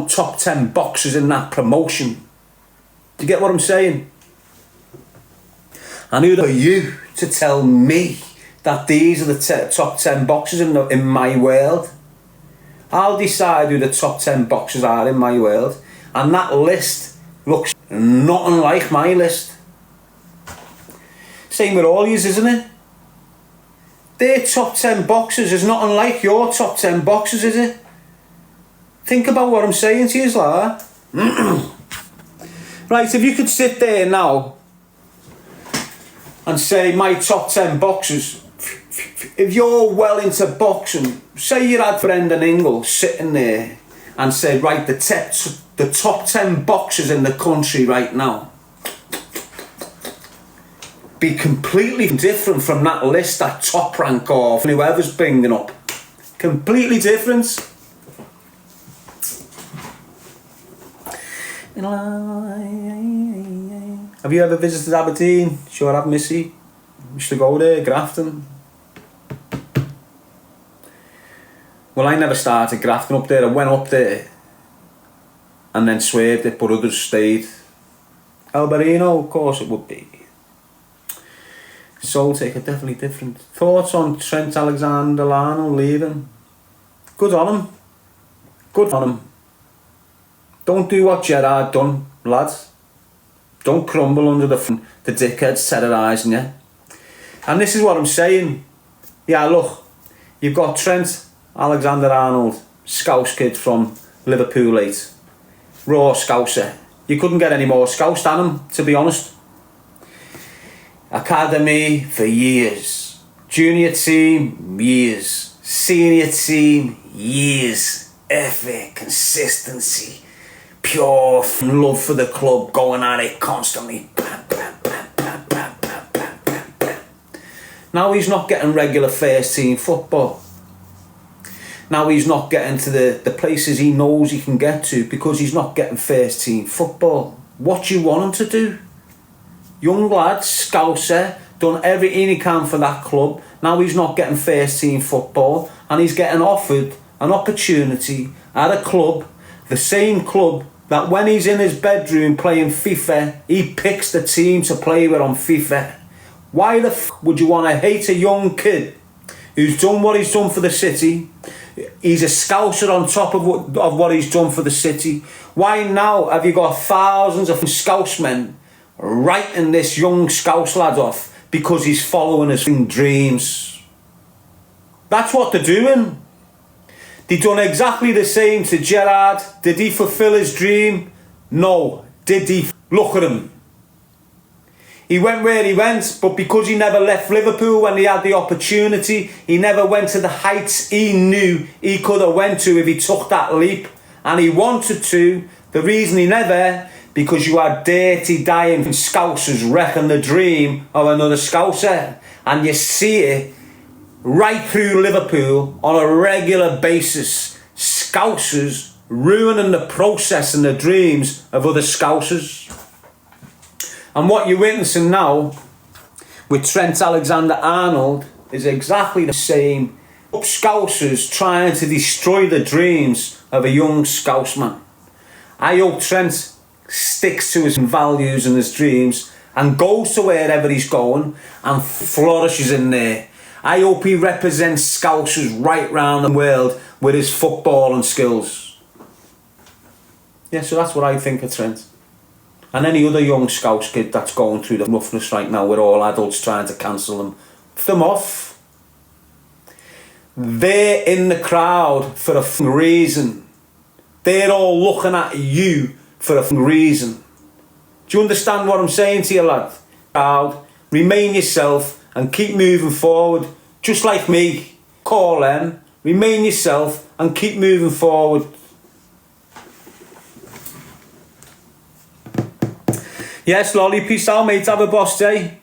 top 10 boxers in that promotion. Do you get what I'm saying? And who are you to tell me that these are the top 10 boxers in my world? I'll decide who the top 10 boxers are in my world. And that list looks nothing like my list. Same with all yous, isn't it? Their top 10 boxers is nothing like your top 10 boxers, is it? Think about what I'm saying to you, like. Right, if you could sit there now and say my top 10 boxers, if you're well into boxing, say you had Brendan Ingle sitting there and said, right, the top 10 boxers in the country right now, be completely different from that list, that top rank of whoever's bringing up. Completely different. Have you ever visited Aberdeen? Sure have, Missy. Used to go there, grafting. Well, I never started grafting up there. I went up there and then swerved it, but others stayed. Alberino, of course it would be. Soul Taker, definitely different. Thoughts on Trent Alexander-Arnold leaving? Good on him. Good on him. Don't do what Gerrard done, lads. Don't crumble under the dickheads terrorising you. And this is what I'm saying. Yeah, look, you've got Trent Alexander-Arnold, Scouse kid from Liverpool 8. Raw Scouser. You couldn't get any more Scouse than him, to be honest. Academy for years. Junior team, years. Senior team, years. Effort, consistency. Pure love for the club, going at it constantly. Now he's not getting regular first team football. Now he's not getting to the places he knows he can get to because he's not getting first team football. What do you want him to do? Young lad, Scouser, done everything he can for that club. Now he's not getting first team football and he's getting offered an opportunity at a club, the same club that when he's in his bedroom playing FIFA, he picks the team to play with on FIFA. Why the f would you want to hate a young kid who's done what he's done for the city? He's a Scouser on top of what he's done for the city. Why now have you got thousands of Scousmen writing this young Scouse lad off because he's following his dreams? That's what they're doing. They done exactly the same to Gerrard. Did he fulfill his dream? No. Did he? Look at him. He went where he went, but because he never left Liverpool when he had the opportunity, he never went to the heights he knew he could have went to if he took that leap. And he wanted to. The reason he never, because you had dirty, dying Scousers wrecking the dream of another Scouser. And you see it right through Liverpool on a regular basis. Scousers ruining the process and the dreams of other Scousers. And what you're witnessing now with Trent Alexander-Arnold is exactly the same. Scousers trying to destroy the dreams of a young Scouseman. I hope Trent sticks to his values and his dreams and goes to wherever he's going and flourishes in there. I hope he represents Scousers right round the world with his footballing skills. Yeah, so that's what I think of Trent. And any other young Scouse kid that's going through the roughness right now with all adults trying to cancel them off. They're in the crowd for a reason. They're all looking at you for a reason. Do you understand what I'm saying to you, lad? Proud, remain yourself and keep moving forward. Just like me. Call them, remain yourself and keep moving forward. Yes, Lolly, peace out, mate. Have a boss day.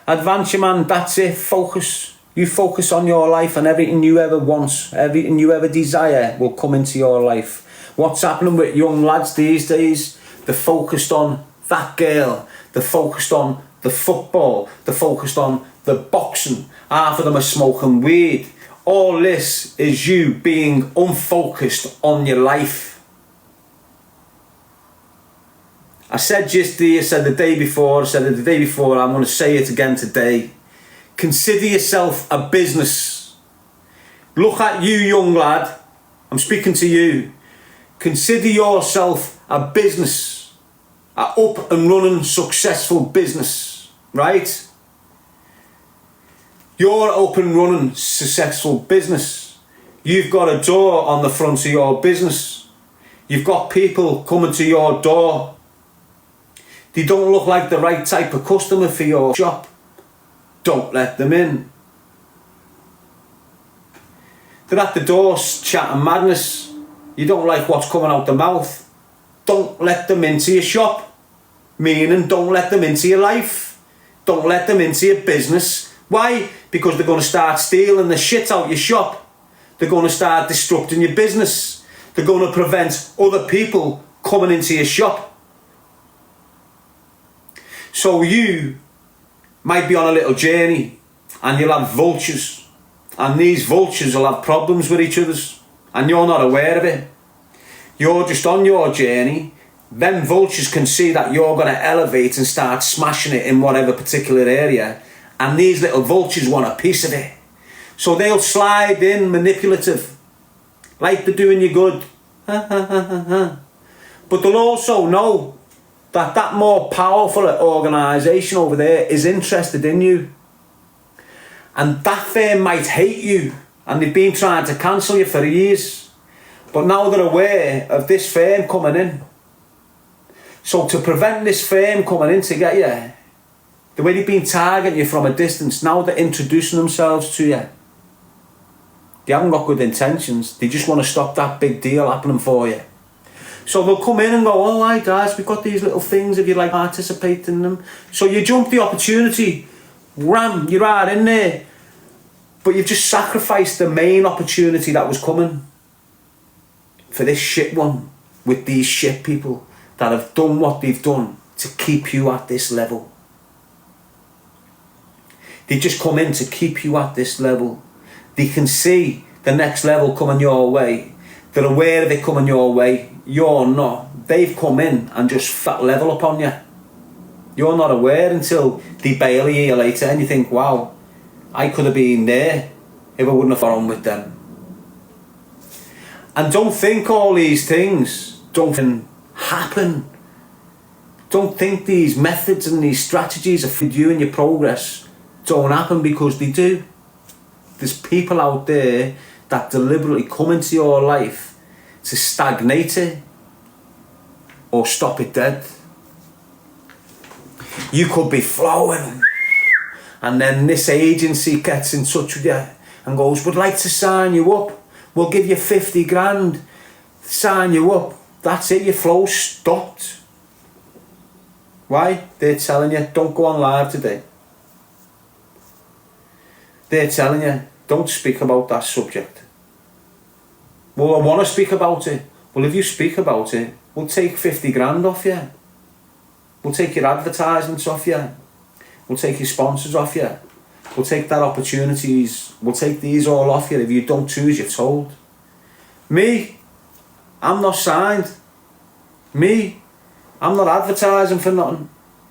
Advance, your man. That's it. Focus. You focus on your life and everything you ever want, everything you ever desire will come into your life. What's happening with young lads these days? They're focused on that girl. They're focused on the football. They're focused on the boxing. Half of them are smoking weed. All this is you being unfocused on your life. I said yesterday, I said the day before, I said it the day before, I'm going to say it again today. Consider yourself a business. Look at you, young lad. I'm speaking to you. Consider yourself a business. A up and running successful business. Right? You're an up and running successful business. You've got a door on the front of your business. You've got people coming to your door. They don't look like the right type of customer for your shop. Don't let them in. They're at the door chatting madness. You don't like what's coming out the mouth. Don't let them into your shop. Meaning, don't let them into your life. Don't let them into your business. Why? Because they're going to start stealing the shit out your shop. They're going to start destructing your business. They're going to prevent other people coming into your shop. So you might be on a little journey and you'll have vultures, and these vultures will have problems with each other and you're not aware of it. You're just on your journey. Them vultures can see that you're going to elevate and start smashing it in whatever particular area, and these little vultures want a piece of it. So they'll slide in manipulative, like they're doing you good. But they'll also know that that more powerful organisation over there is interested in you. And that firm might hate you, and they've been trying to cancel you for years. But now they're aware of this firm coming in. So to prevent this firm coming in to get you, the way they've been targeting you from a distance, now they're introducing themselves to you. They haven't got good intentions. They just want to stop that big deal happening for you. So they'll come in and go, oh, hi guys, we've got these little things if you'd like to participate in them. So you jump the opportunity, wham, you're right in there. But you've just sacrificed the main opportunity that was coming for this shit one, with these shit people that have done what they've done to keep you at this level. They just come in to keep you at this level. They can see the next level coming your way. They're aware of it coming your way. You're not. They've come in and just fat level upon you. You're not aware until they bail a year later and you think, wow, I could have been there if I wouldn't have gone on with them. And don't think all these things don't happen. Don't think these methods and these strategies are for you and your progress don't happen, because they do. There's people out there that deliberately come into your life to stagnate it or stop it dead. You could be flowing, and then this agency gets in touch with you and goes, we'd like to sign you up, we'll give you 50 grand, sign you up. That's it, your flow stopped. Why? They're telling you, don't go on live today. They're telling you, don't speak about that subject. Well, I want to speak about it. Well, if you speak about it, we'll take 50 grand off you. We'll take your advertisements off you. We'll take your sponsors off you. We'll take that opportunities. We'll take these all off you if you don't do as you're told. Me, I'm not signed. Me, I'm not advertising for nothing.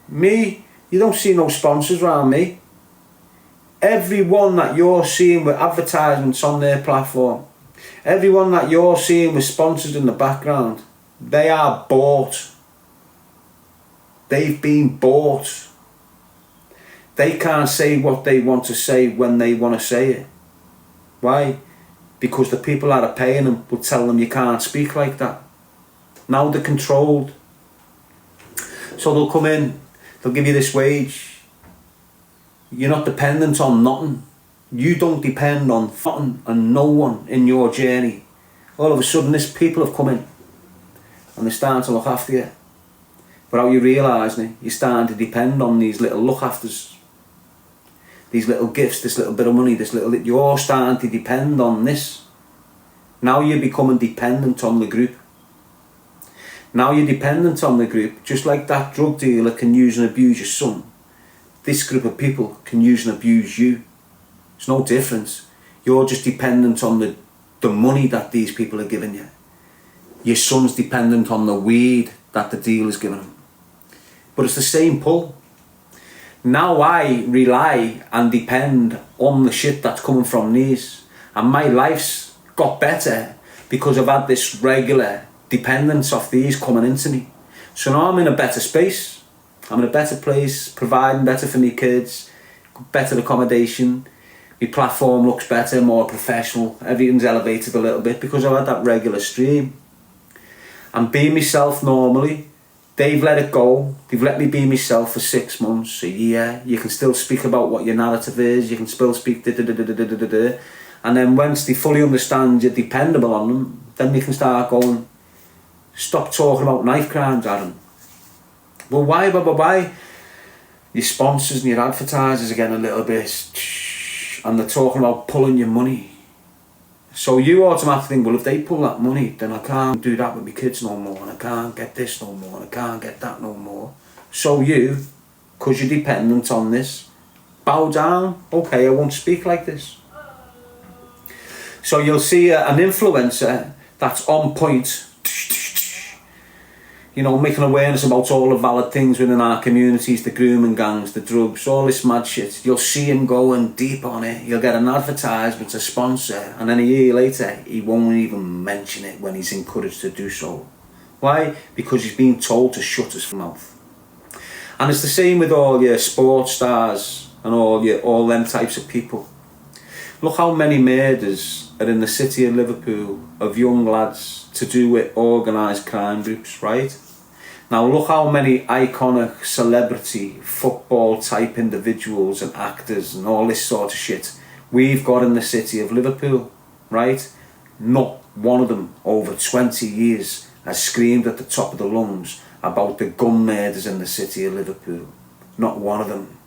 Me, you don't see no sponsors around me. Everyone that you're seeing with advertisements on their platform, everyone that you're seeing with sponsors in the background, they are bought. They've been bought. They can't say what they want to say when they want to say it. Why? Because the people that are paying them will tell them you can't speak like that. Now they're controlled. So they'll come in, they'll give you this wage. You're not dependent on nothing. You don't depend on nothing and no one in your journey. All of a sudden, these people have come in and they're starting to look after you. Without you realising it, you're starting to depend on these little look afters, these little gifts, this little bit of money, you're starting to depend on this. Now you're becoming dependent on the group. Now you're dependent on the group, just like that drug dealer can use and abuse your son. This group of people can use and abuse you. It's no difference. You're just dependent on the money that these people are giving you. Your son's dependent on the weed that the dealer's giving him. But it's the same pull. Now I rely and depend on the shit that's coming from these. And my life's got better because I've had this regular dependence of these coming into me. So now I'm in a better space. I'm in a better place, providing better for my kids, better accommodation. My platform looks better, more professional. Everything's elevated a little bit because I've had that regular stream. I'm being myself normally. They've let it go. They've let me be myself for 6 months, a year. You can still speak about what your narrative is. You can still speak da-da-da-da-da-da-da. And then once they fully understand you're dependable on them, then you can start going, stop talking about knife crime, Darren. Well, why? Your sponsors and your advertisers are getting a little bit, and they're talking about pulling your money. So you automatically think, well, if they pull that money, then I can't do that with my kids no more, and I can't get this no more, and I can't get that no more. So you, because you're dependent on this, bow down. Okay, I won't speak like this. So you'll see an influencer that's on point, you know, making awareness about all the valid things within our communities, the grooming gangs, the drugs, all this mad shit. You'll see him going deep on it. You'll get an advertisement, a sponsor, and then a year later, he won't even mention it when he's encouraged to do so. Why? Because he's been told to shut his mouth. And it's the same with all your sports stars and all them types of people. Look how many murders are in the city of Liverpool of young lads to do with organised crime groups, right? Now look how many iconic celebrity football type individuals and actors and all this sort of shit we've got in the city of Liverpool, right? Not one of them over 20 years has screamed at the top of the lungs about the gun murders in the city of Liverpool. Not one of them.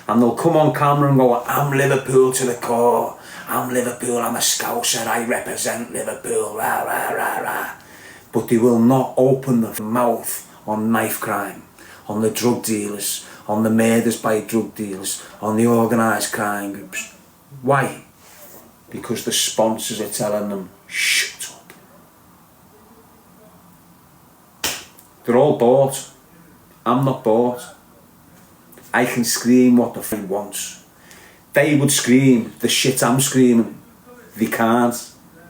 And they'll come on camera and go, I'm Liverpool to the core. I'm Liverpool, I'm a Scouser, I represent Liverpool, rah, rah, rah, rah. But they will not open their mouth on knife crime, on the drug dealers, on the murders by drug dealers, on the organised crime groups. Why? Because the sponsors are telling them, shut up. They're all bought. I'm not bought. I can scream what the friend wants. They would scream the shit I'm screaming. They can't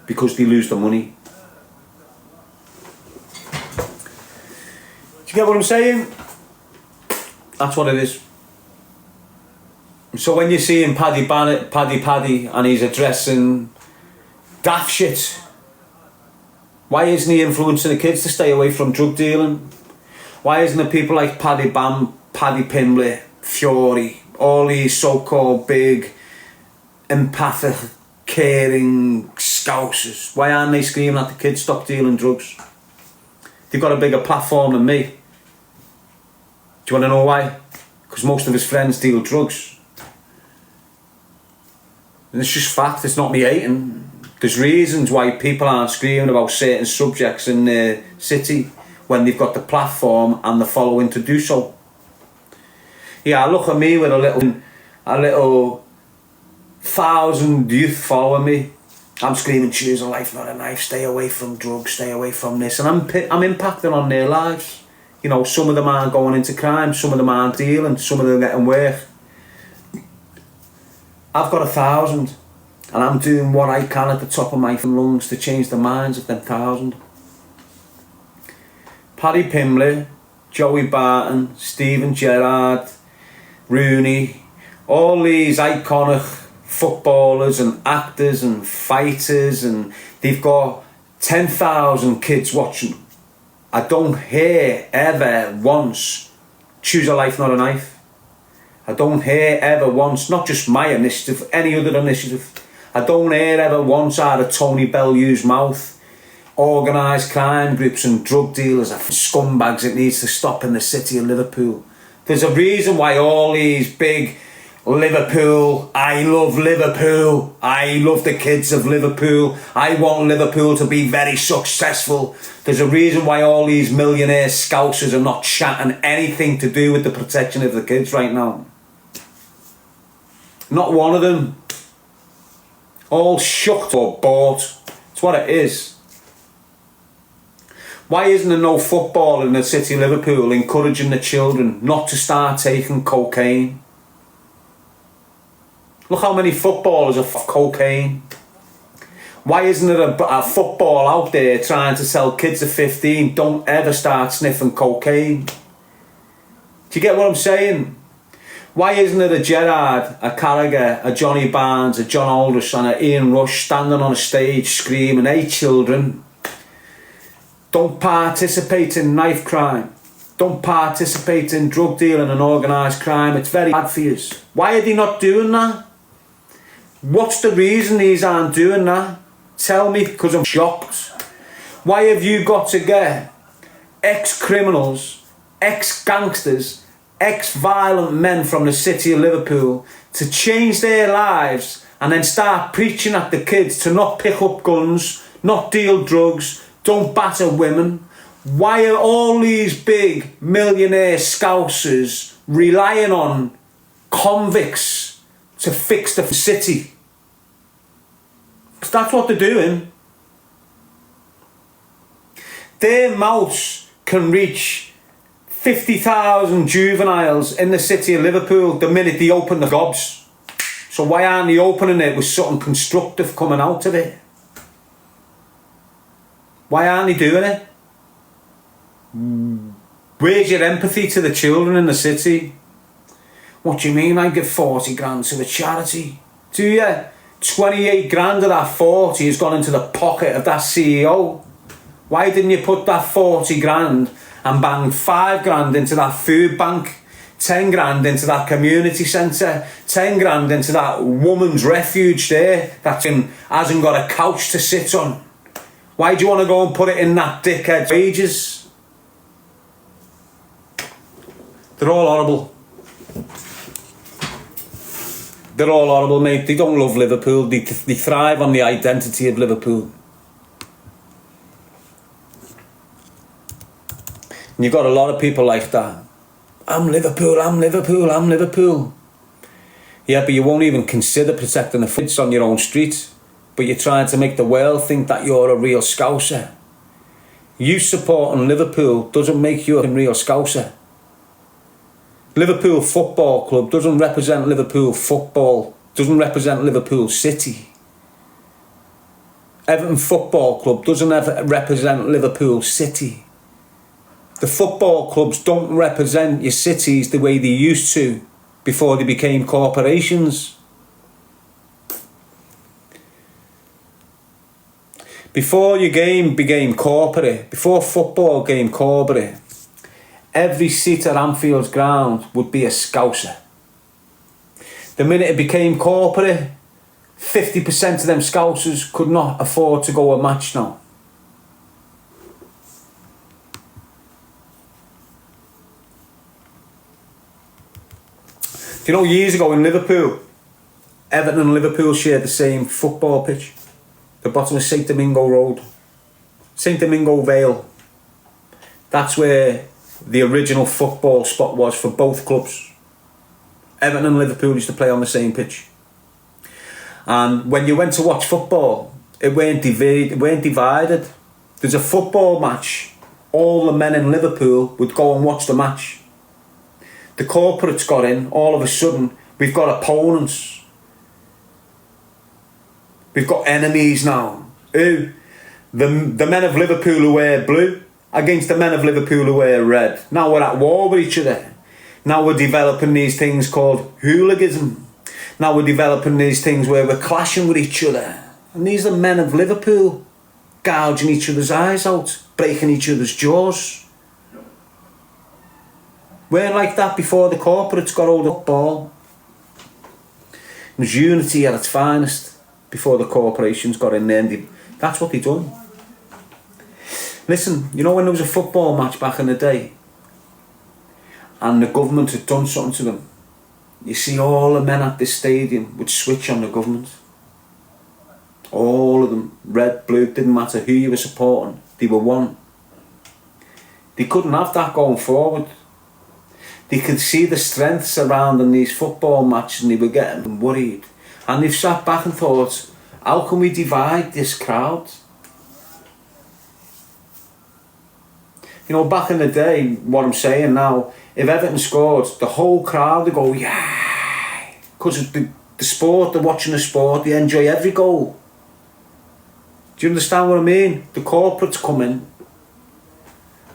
because they lose the money. Do you get what I'm saying? That's what it is. So when you're seeing Paddy and he's addressing daft shit, why isn't he influencing the kids to stay away from drug dealing? Why isn't it people like Paddy Pimblett, Fury, all these so-called big, empathic, caring scousers? Why aren't they screaming at the kids, stop dealing drugs? They've got a bigger platform than me. Do you want to know why? Because most of his friends deal drugs. And it's just fact, it's not me hating. There's reasons why people aren't screaming about certain subjects in the city when they've got the platform and the following to do so. Yeah, look at me with a little 1,000 youth following me. I'm screaming, choose a life, not a knife. Stay away from drugs, stay away from this. And I'm impacting on their lives. You know, some of them aren't going into crime, some of them aren't dealing, some of them are getting work. I've got 1,000 and I'm doing what I can at the top of my lungs to change the minds of them 1,000. Paddy Pimblett, Joey Barton, Steven Gerrard, Rooney, all these iconic footballers and actors and fighters, and they've got 10,000 kids watching. I don't hear ever once, choose a life, not a knife. I don't hear ever once, not just my initiative, any other initiative. I don't hear ever once out of Tony Bellew's mouth, organised crime groups and drug dealers are scumbags that needs to stop in the city of Liverpool. There's a reason why all these big Liverpool, I love Liverpool, I love the kids of Liverpool, I want Liverpool to be very successful. There's a reason why all these millionaire scousers are not chatting anything to do with the protection of the kids right now. Not one of them. all shucked or bought. It's what it is. Why isn't there no football in the city of Liverpool encouraging the children not to start taking cocaine? Look how many footballers are for cocaine. Why isn't there a football out there trying to tell kids of 15 don't ever start sniffing cocaine? Do you get what I'm saying? Why isn't there a Gerrard, a Carragher, a Johnny Barnes, a John Aldous and a Ian Rush standing on a stage screaming, hey children, don't participate in knife crime, don't participate in drug dealing and organised crime, it's very bad for you. Why are they not doing that? What's the reason these aren't doing that? Tell me, because I'm shocked. Why have you got to get ex-criminals, ex-gangsters, ex-violent men from the city of Liverpool to change their lives and then start preaching at the kids to not pick up guns, not deal drugs, don't batter women? Why are all these big millionaire scousers relying on convicts to fix the city? Because that's what they're doing. Their mouths can reach 50,000 juveniles in the city of Liverpool the minute they open the gobs. So why aren't they opening it with something constructive coming out of it? Why aren't they doing it? Where's your empathy to the children in the city? What do you mean I give 40 grand to a charity? Do you? 28 grand of that 40 has gone into the pocket of that CEO. Why didn't you put that 40 grand and bang 5 grand into that food bank, 10 grand into that community centre, 10 grand into that woman's refuge there that hasn't got a couch to sit on? Why do you want to go and put it in that dickhead's wages? They're all horrible. They're all horrible, mate. They don't love Liverpool. They thrive on the identity of Liverpool. And you've got a lot of people like that. I'm Liverpool, I'm Liverpool, I'm Liverpool. Yeah, but you won't even consider protecting the kids on your own street. But you're trying to make the world think that you're a real Scouser. You supporting Liverpool doesn't make you a real Scouser. Liverpool Football Club doesn't represent Liverpool football, doesn't represent Liverpool City. Everton Football Club doesn't ever represent Liverpool City. The football clubs don't represent your cities the way they used to before they became corporations. Before your game became corporate, before football became corporate, every seat at Anfield's ground would be a Scouser. The minute it became corporate, 50% of them Scousers could not afford to go a match now. Do you know, years ago in Liverpool, Everton and Liverpool shared the same football pitch. The bottom of St Domingo Road. St Domingo Vale. That's where the original football spot was for both clubs. Everton and Liverpool used to play on the same pitch. And when you went to watch football, it weren't divided. There's a football match. All the men in Liverpool would go and watch the match. The corporates got in. All of a sudden, we've got opponents. We've got enemies now. Who? The men of Liverpool who wear blue against the men of Liverpool who wear red. Now we're at war with each other. Now we're developing these things called hooliganism. Now we're developing these things where we're clashing with each other. And these are men of Liverpool gouging each other's eyes out, breaking each other's jaws. Weren't like that before the corporates got hold of football. It was unity at its finest before the corporations got in there. And that's what they done. Listen, you know when there was a football match back in the day and the government had done something to them, you see all the men at this stadium would switch on the government. All of them, red, blue, didn't matter who you were supporting, they were one. They couldn't have that going forward. They could see the strength surrounding these football matches and they were getting worried. And they've sat back and thought, How can we divide this crowd? You know, back in the day, what I'm saying now, if Everton scored, the whole crowd would go, yeah, because of the sport, they're watching the sport, they enjoy every goal. Do you understand what I mean? The corporates come in.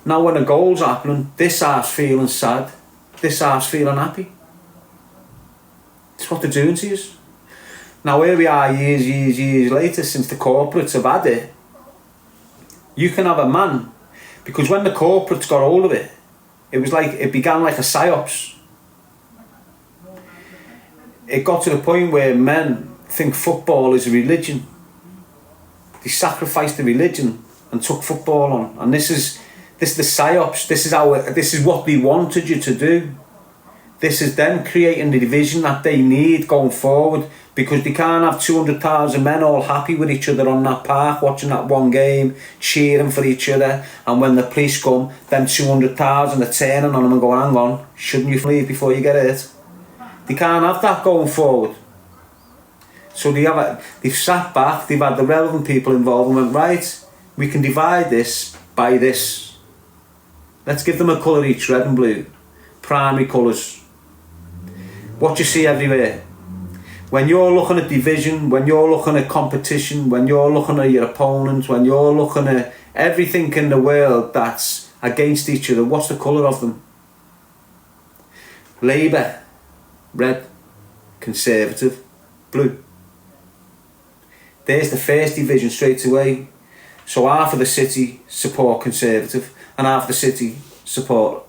Now when a goal's happening, this half's feeling sad, this half's feeling happy. It's what they're doing to us. Now here we are years later, since the corporates have had it. You can have a man, because when the corporates got hold of it, it began like a psyops. It got to the point where men think football is a religion. They sacrificed the religion and took football on. And this is the psyops. This is what they wanted you to do. This is them creating the division that they need going forward, because they can't have 200,000 men all happy with each other on that park watching that one game, cheering for each other, and when the police come, them 200,000 are turning on them and going, hang on, shouldn't you leave before you get hurt? They can't have that going forward. So they've sat back, they've had the relevant people involved and went, right, we can divide this by this. Let's give them a colour each, red and blue. Primary colours. What you see everywhere. When you're looking at division, when you're looking at competition, when you're looking at your opponents, when you're looking at everything in the world that's against each other, what's the colour of them? Labour, red. Conservative, blue. There's the first division straight away. So half of the city support Conservative and half the city support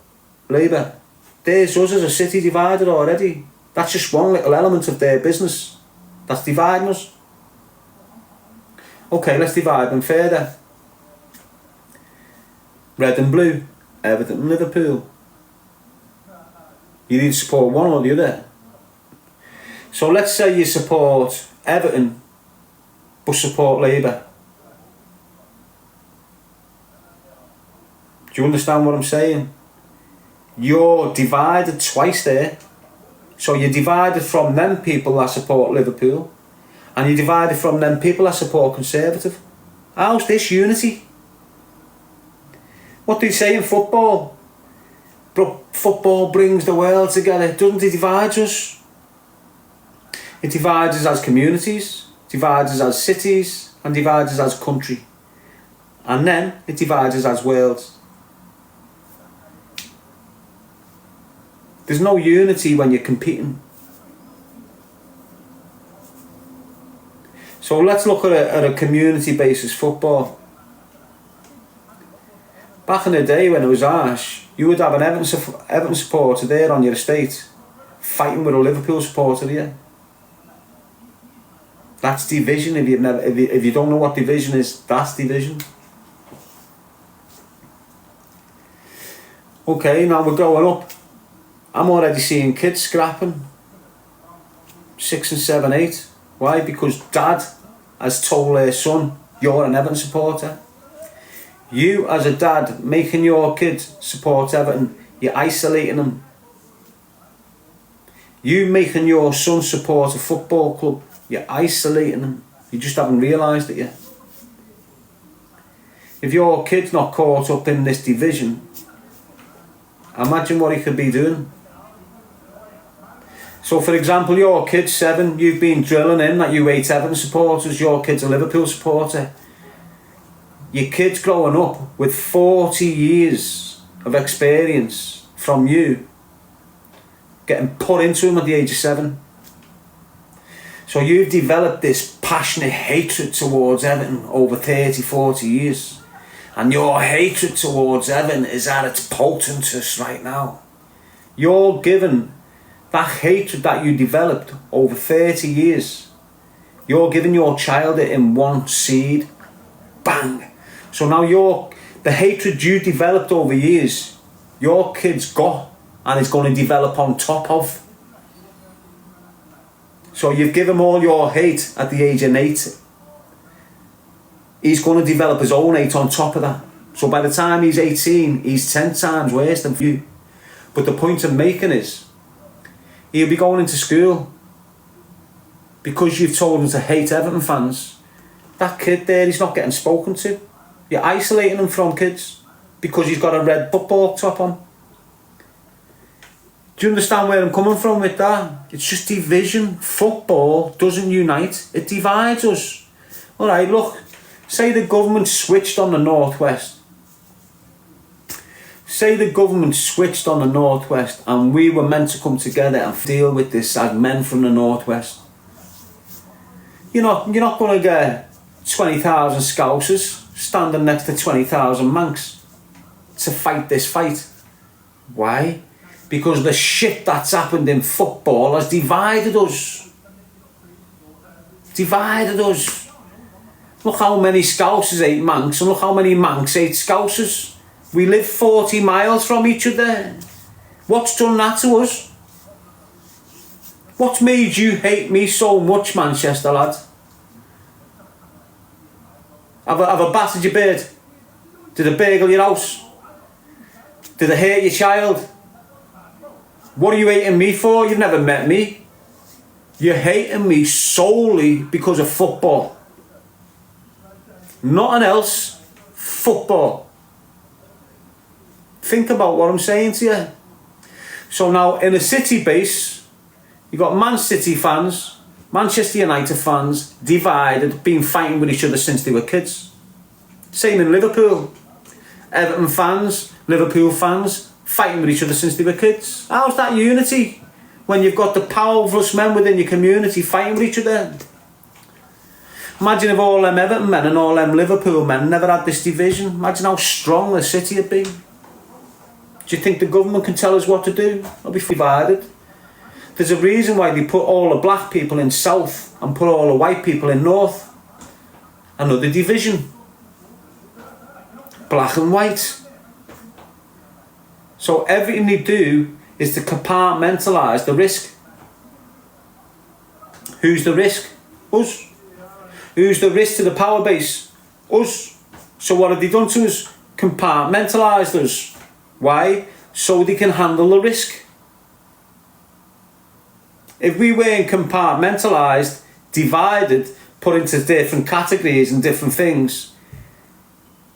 Labour. There's us as a city divided already. That's just one little element of their business. That's dividing us. Okay, let's divide them further. Red and blue, Everton and Liverpool. You need to support one or the other. So let's say you support Everton but support Labour. Do you understand what I'm saying? You're divided twice there. So you're divided from them people that support Liverpool, and you're divided from them people that support Conservative. How's this unity? What do they say in football? Football brings the world together. Doesn't it divide us? It divides us as communities, divides us as cities, and divides us as country. And then it divides us as worlds. There's no unity when you're competing. So let's look at a community basis football. Back in the day when it was harsh, you would have an Everton supporter there on your estate fighting with a Liverpool supporter here. That's division. If you don't know what division is, that's division. Okay, now we're growing up. I'm already seeing kids scrapping. 6 and 7, 8. Why? Because dad has told their son, you're an Everton supporter. You as a dad making your kid support Everton, you're isolating them. You making your son support a football club, you're isolating them. You just haven't realised it yet. If your kid's not caught up in this division, imagine what he could be doing. So for example, your kid's 7, you've been drilling in that you hate Everton supporters, your kid's a Liverpool supporter. Your kid's growing up with 40 years of experience from you getting put into him at the age of 7. So you've developed this passionate hatred towards Everton over 30, 40 years. And your hatred towards Everton is at its potentest right now. You're given that hatred that you developed over 30 years. You're giving your child it in one seed. Bang. So now the hatred you developed over years, your kid's got and is going to develop on top of. So you've given him all your hate at the age of 8. He's going to develop his own hate on top of that. So by the time he's 18, he's 10 times worse than you. But the point I'm making is, he'll be going into school because you've told him to hate Everton fans, that kid there, he's not getting spoken to. You're isolating him from kids because he's got a red football top on. Do you understand where I'm coming from with that? It's just division. Football doesn't unite, it divides us. Alright, look, say the government switched on the Northwest. Say the government switched on the Northwest and we were meant to come together and deal with this as men from the Northwest. You're not going to get 20,000 Scousers standing next to 20,000 Manx to fight this fight. Why? Because the shit that's happened in football has divided us. Divided us. Look how many Scousers hate Manx and look how many Manx hate Scousers. We live 40 miles from each other. What's done that to us? What's made you hate me so much, Manchester lad? Have I battered your bird? Did I burgle your house? Did I hurt your child? What are you hating me for? You've never met me. You're hating me solely because of football. Nothing else. Football. Think about what I'm saying to you. So now in a City base, you've got Man City fans, Manchester United fans, divided, been fighting with each other since they were kids. Same in Liverpool. Everton fans, Liverpool fans, fighting with each other since they were kids. How's that unity? When you've got the powerless men within your community fighting with each other. Imagine if all them Everton men and all them Liverpool men never had this division. Imagine how strong the city would be. Do you think the government can tell us what to do? It'll be divided. There's a reason why they put all the black people in south and put all the white people in north. Another division. Black and white. So everything they do is to compartmentalise the risk. Who's the risk? Us. Who's the risk to the power base? Us. So what have they done to us? Compartmentalised us. Why? So they can handle the risk. If we weren't compartmentalised, divided, put into different categories and different things,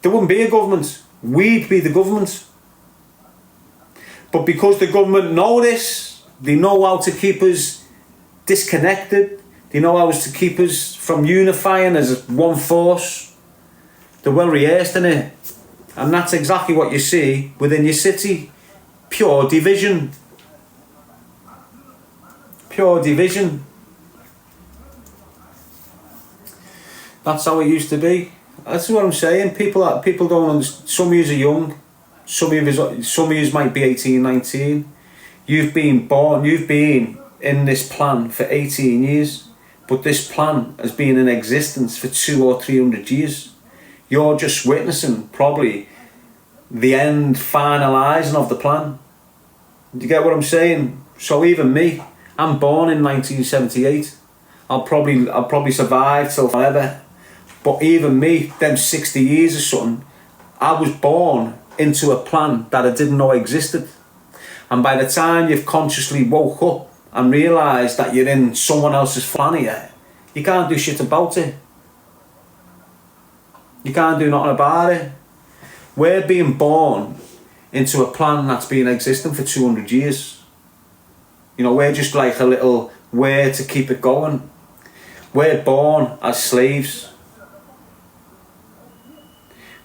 there wouldn't be a government. We'd be the government. But because the government know this, they know how to keep us disconnected, they know how to keep us from unifying as one force. They're well rehearsed in it. And that's exactly what you see within your city. Pure division. Pure division. That's how it used to be. That's what I'm saying. People don't understand. Some of you are young. Some of you might be 18, 19. You've been in this plan for 18 years. But this plan has been in existence for 200 or 300 years. You're just witnessing probably the end finalising of the plan. Do you get what I'm saying? So even me, I'm born in 1978. I'll probably survive till forever. But even me, them 60 years or something, I was born into a plan that I didn't know existed. And by the time you've consciously woke up and realised that you're in someone else's plan here, you can't do shit about it. You can't do nothing about it. We're being born into a plan that's been existing for 200 years. You know, we're just like a little way to keep it going. We're born as slaves.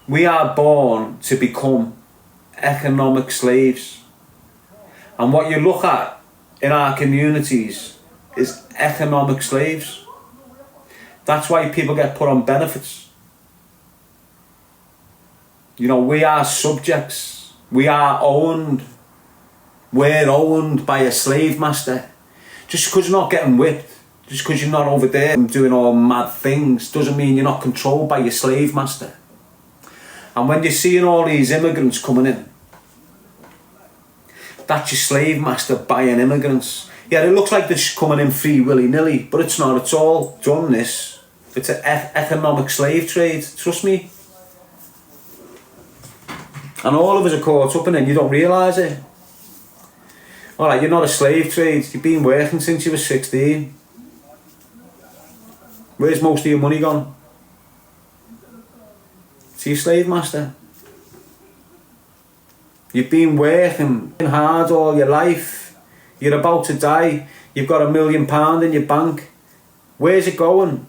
We are born to become economic slaves. And what you look at in our communities is economic slaves. That's why people get put on benefits. You know, we are subjects. We are owned. We're owned by a slave master. Just because you're not getting whipped, just because you're not over there and doing all mad things, doesn't mean you're not controlled by your slave master. And when you're seeing all these immigrants coming in, that's your slave master buying immigrants. Yeah, it looks like they're just coming in free willy-nilly, but it's not. It's all done this. It's an economic slave trade, trust me. And all of us are caught up in it, you don't realise it. Alright, you're not a slave trade, you've been working since you were 16. Where's most of your money gone? To your slave master. You've been working hard all your life. You're about to die. You've got £1 million in your bank. Where's it going?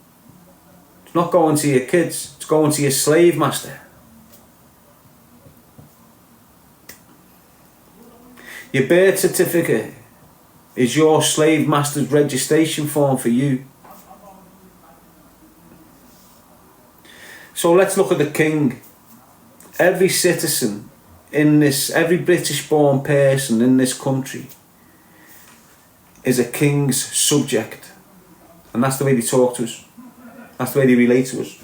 It's not going to your kids. It's going to your slave master. Your birth certificate is your slave master's registration form for you. So let's look at the king. Every citizen in this, every British born person in this country is a king's subject. And that's the way they talk to us. That's the way they relate to us.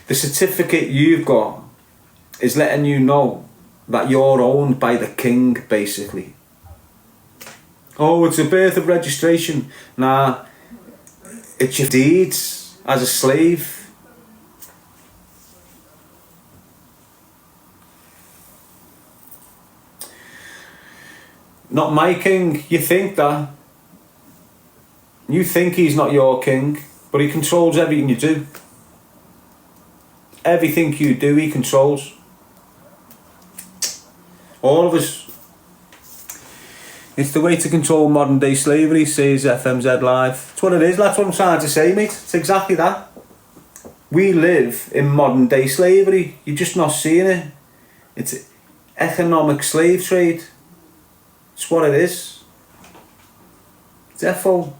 The certificate you've got is letting you know that you're owned by the king, basically. Oh, it's a birth of registration. Nah, it's your deeds as a slave. Not my king. You think that. You think he's not your king, but he controls everything you do. Everything you do, he controls. All of us. It's the way to control modern day slavery, says FMZ Live. That's what it is, that's what I'm trying to say, mate. It's exactly that. We live in modern day slavery. You're just not seeing it. It's economic slave trade. It's what it is. Therefore,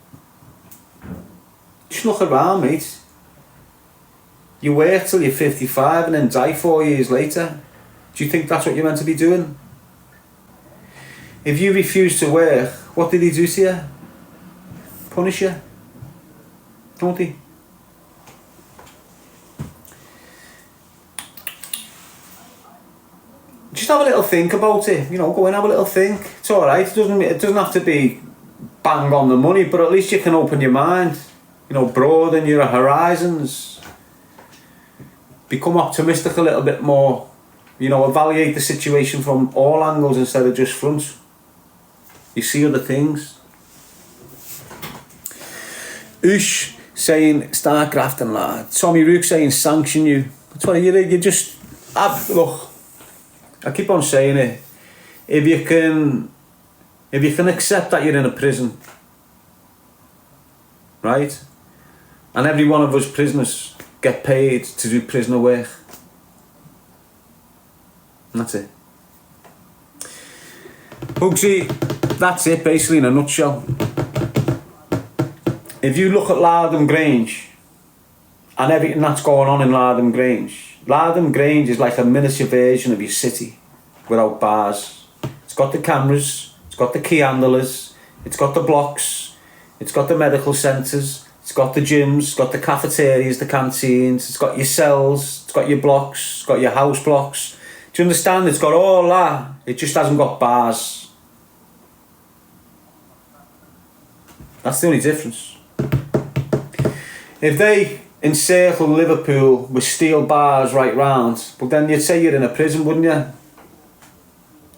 just look around, mate. You work till you're 55 and then die 4 years later. Do you think that's what you're meant to be doing? If you refuse to work, what did he do to you? Punish you. Don't he? Just have a little think about it. You know, go and have a little think. It's alright. It doesn't have to be bang on the money, but at least you can open your mind. You know, broaden your horizons. Become optimistic a little bit more. You know, evaluate the situation from all angles instead of just front. You see other things. Ush saying start grafting, lad. Tommy Rook saying sanction you. That's what you just look. I keep on saying it. If you can accept that you're in a prison, right? And every one of us prisoners get paid to do prisoner work. And that's it. Hugsy, that's it basically in a nutshell. If you look at Lardham Grange and everything that's going on in Lardham Grange is like a miniature version of your city without bars. It's got the cameras, it's got the key handlers, it's got the blocks, it's got the medical centres, it's got the gyms, it's got the cafeterias, the canteens, it's got your cells, it's got your blocks, it's got your house blocks. Do you understand? It's got all that. It just hasn't got bars. That's the only difference. If they encircle Liverpool with steel bars right round, but then you'd say you're in a prison, wouldn't you?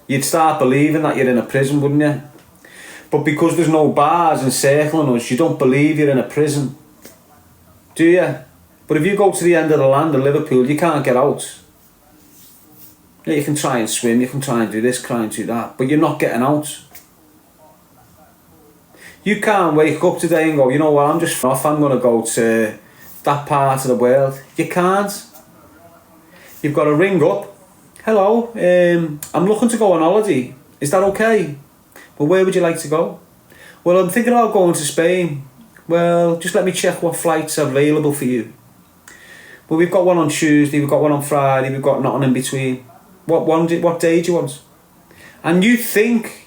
You'd start believing that you're in a prison, wouldn't you? But because there's no bars encircling us, you don't believe you're in a prison. Do you? But if you go to the end of the land of Liverpool, you can't get out. Yeah, you can try and swim, you can try and do this, try and do that, but you're not getting out. You can't wake up today and go, you know what, I'm just off, I'm going to go to that part of the world. You can't. You've got to ring up. Hello, I'm looking to go on holiday. Is that okay? Well, where would you like to go? Well, I'm thinking about going to Spain. Well, just let me check what flights are available for you. Well, we've got one on Tuesday, we've got one on Friday, we've got nothing in between. What day do you want? And you think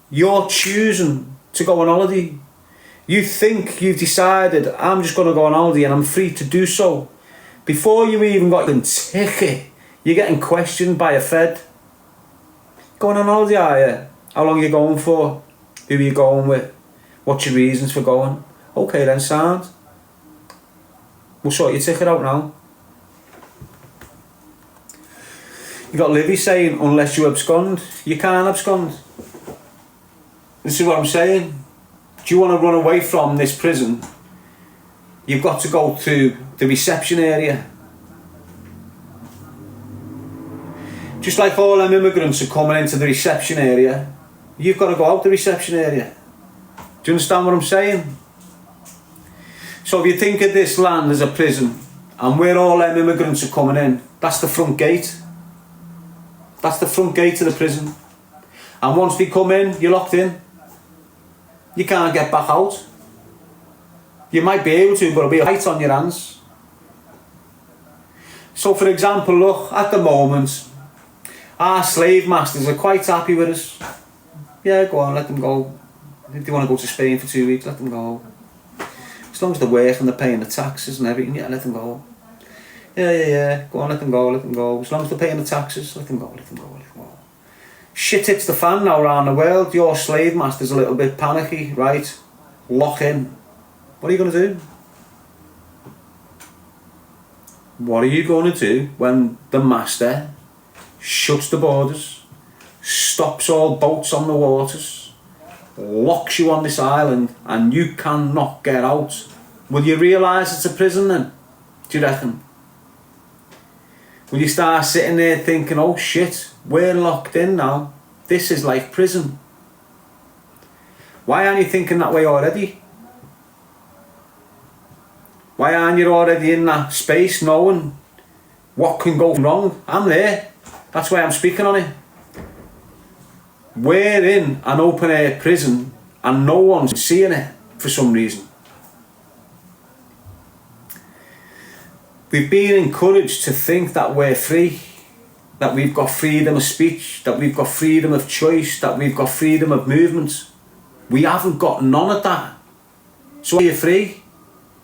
you're choosing to go on holiday. You think you've decided, I'm just going to go on holiday and I'm free to do so. Before you even got your ticket, you're getting questioned by a Fed. Going on holiday, are you? How long are you going for? Who are you going with? What's your reasons for going? Okay then, sound. We'll sort your ticket out now. You got Livy saying, unless you abscond, you can't abscond. This is what I'm saying. Do you want to run away from this prison? You've got to go to the reception area. Just like all them immigrants are coming into the reception area, you've got to go out the reception area. Do you understand what I'm saying? So if you think of this land as a prison, and where all them immigrants are coming in, that's the front gate. That's the front gate of the prison. And once they come in, you're locked in. You can't get back out. You might be able to, but it'll be a fight on your hands. So for example, look, at the moment, our slave masters are quite happy with us. Yeah, go on, let them go. If they want to go to Spain for 2 weeks, let them go. As long as they're working, they're paying the taxes and everything, yeah, let them go. Yeah, go on, let them go. As long as they're paying the taxes, let them go. Shit hits the fan now around the world. Your slave master's a little bit panicky, right? Lock in. What are you going to do? What are you going to do when the master shuts the borders, stops all boats on the waters, locks you on this island and you cannot get out? Will you realise it's a prison then? Do you reckon? Will you start sitting there thinking, oh shit, we're locked in now, this is like prison? Why aren't you thinking that way already? Why aren't you already in that space knowing what can go wrong? I'm there. That's why I'm speaking on it. We're in an open air prison and no one's seeing it for some reason. We've been encouraged to think that we're free, that we've got freedom of speech, that we've got freedom of choice, that we've got freedom of movement. We haven't got none of that. So are you free?